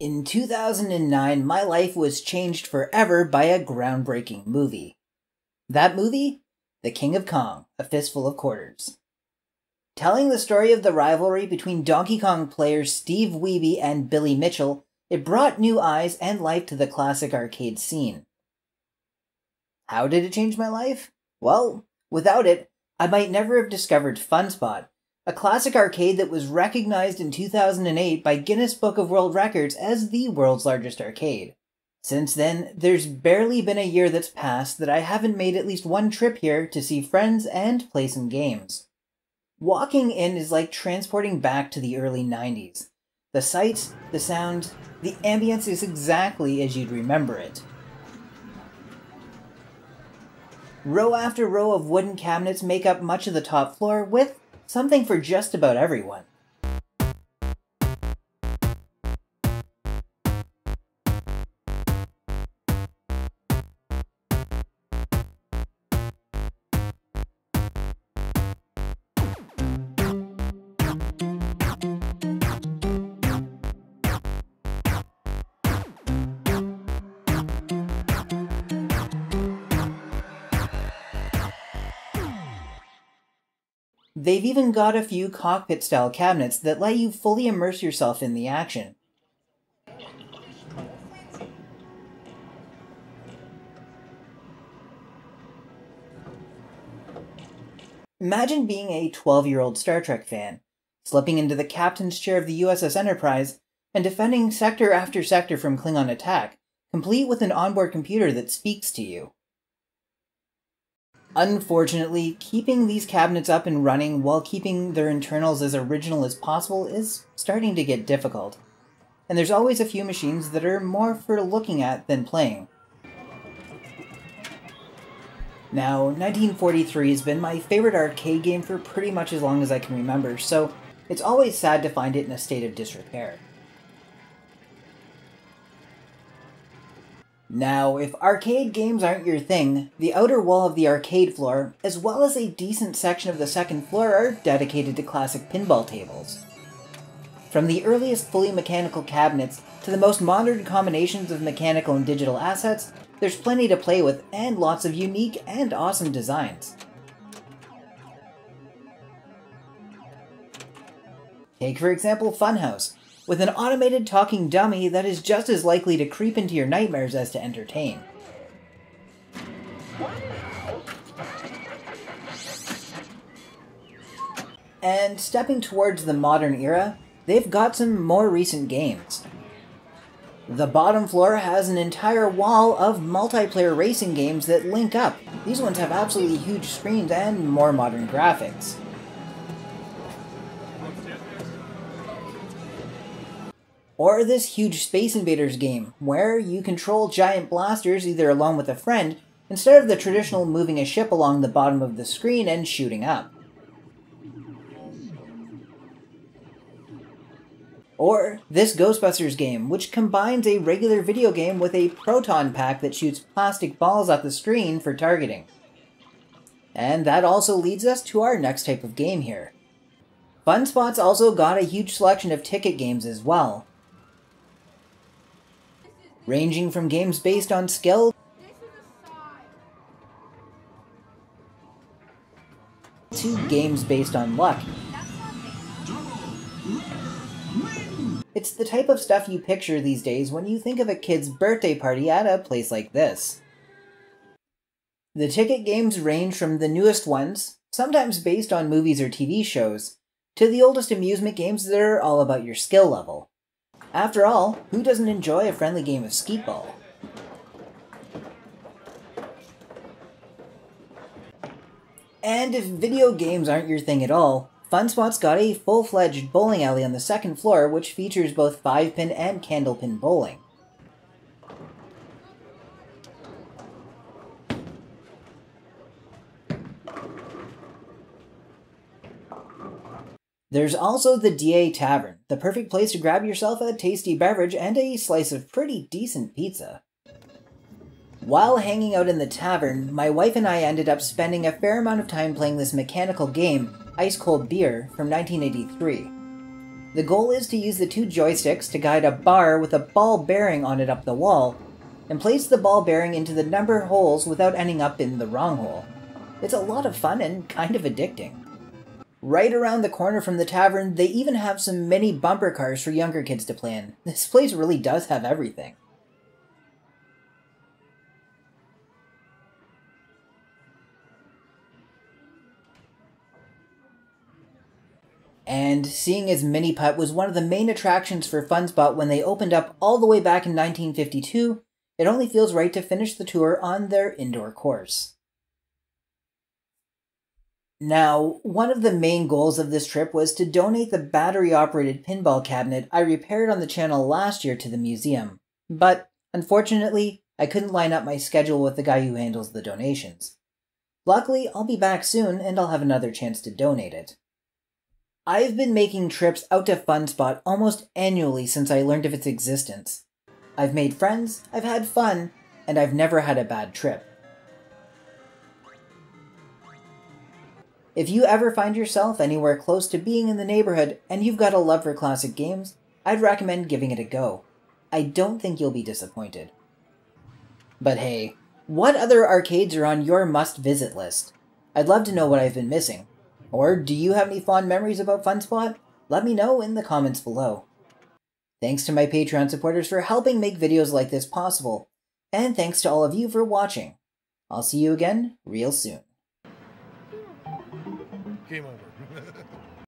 In 2009, my life was changed forever by a groundbreaking movie. That movie? The King of Kong, A Fistful of Quarters. Telling the story of the rivalry between Donkey Kong players Steve Wiebe and Billy Mitchell, it brought new eyes and life to the classic arcade scene. How did it change my life? Well, without it, I might never have discovered Funspot, a classic arcade that was recognized in 2008 by Guinness Book of World Records as the world's largest arcade. Since then, there's barely been a year that's passed that I haven't made at least one trip here to see friends and play some games. Walking in is like transporting back to the early 90s. The sights, the sound, the ambience is exactly as you'd remember it. Row after row of wooden cabinets make up much of the top floor, with something for just about everyone. They've even got a few cockpit-style cabinets that let you fully immerse yourself in the action. Imagine being a 12-year-old Star Trek fan, slipping into the captain's chair of the USS Enterprise, and defending sector after sector from Klingon attack, complete with an onboard computer that speaks to you. Unfortunately, keeping these cabinets up and running while keeping their internals as original as possible is starting to get difficult. And there's always a few machines that are more for looking at than playing. Now, 1943 has been my favorite arcade game for pretty much as long as I can remember, so it's always sad to find it in a state of disrepair. Now, if arcade games aren't your thing, the outer wall of the arcade floor, as well as a decent section of the second floor, are dedicated to classic pinball tables. From the earliest fully mechanical cabinets to the most modern combinations of mechanical and digital assets, there's plenty to play with and lots of unique and awesome designs. Take for example Funhouse, with an automated talking dummy that is just as likely to creep into your nightmares as to entertain. And stepping towards the modern era, they've got some more recent games. The bottom floor has an entire wall of multiplayer racing games that link up. These ones have absolutely huge screens and more modern graphics. Or this huge Space Invaders game, where you control giant blasters either along with a friend, instead of the traditional moving a ship along the bottom of the screen and shooting up. Or this Ghostbusters game, which combines a regular video game with a proton pack that shoots plastic balls off the screen for targeting. And that also leads us to our next type of game here. Funspot's also got a huge selection of ticket games as well, ranging from games based on skill to games based on luck. It's the type of stuff you picture these days when you think of a kid's birthday party at a place like this. The ticket games range from the newest ones, sometimes based on movies or TV shows, to the oldest amusement games that are all about your skill level. After all, who doesn't enjoy a friendly game of skeetball? And if video games aren't your thing at all, Funspot's got a full-fledged bowling alley on the second floor which features both 5-pin and candlepin bowling. There's also the DA Tavern, the perfect place to grab yourself a tasty beverage and a slice of pretty decent pizza. While hanging out in the tavern, my wife and I ended up spending a fair amount of time playing this mechanical game, Ice Cold Beer, from 1983. The goal is to use the 2 joysticks to guide a bar with a ball bearing on it up the wall, and place the ball bearing into the number holes without ending up in the wrong hole. It's a lot of fun and kind of addicting. Right around the corner from the tavern, they even have some mini bumper cars for younger kids to play in. This place really does have everything. And seeing as Mini Putt was one of the main attractions for Funspot when they opened up all the way back in 1952, it only feels right to finish the tour on their indoor course. Now, one of the main goals of this trip was to donate the battery-operated pinball cabinet I repaired on the channel last year to the museum, but unfortunately, I couldn't line up my schedule with the guy who handles the donations. Luckily, I'll be back soon and I'll have another chance to donate it. I've been making trips out to Funspot almost annually since I learned of its existence. I've made friends, I've had fun, and I've never had a bad trip. If you ever find yourself anywhere close to being in the neighborhood and you've got a love for classic games, I'd recommend giving it a go. I don't think you'll be disappointed. But hey, what other arcades are on your must-visit list? I'd love to know what I've been missing. Or do you have any fond memories about Funspot? Let me know in the comments below. Thanks to my Patreon supporters for helping make videos like this possible, and thanks to all of you for watching. I'll see you again real soon. Game over.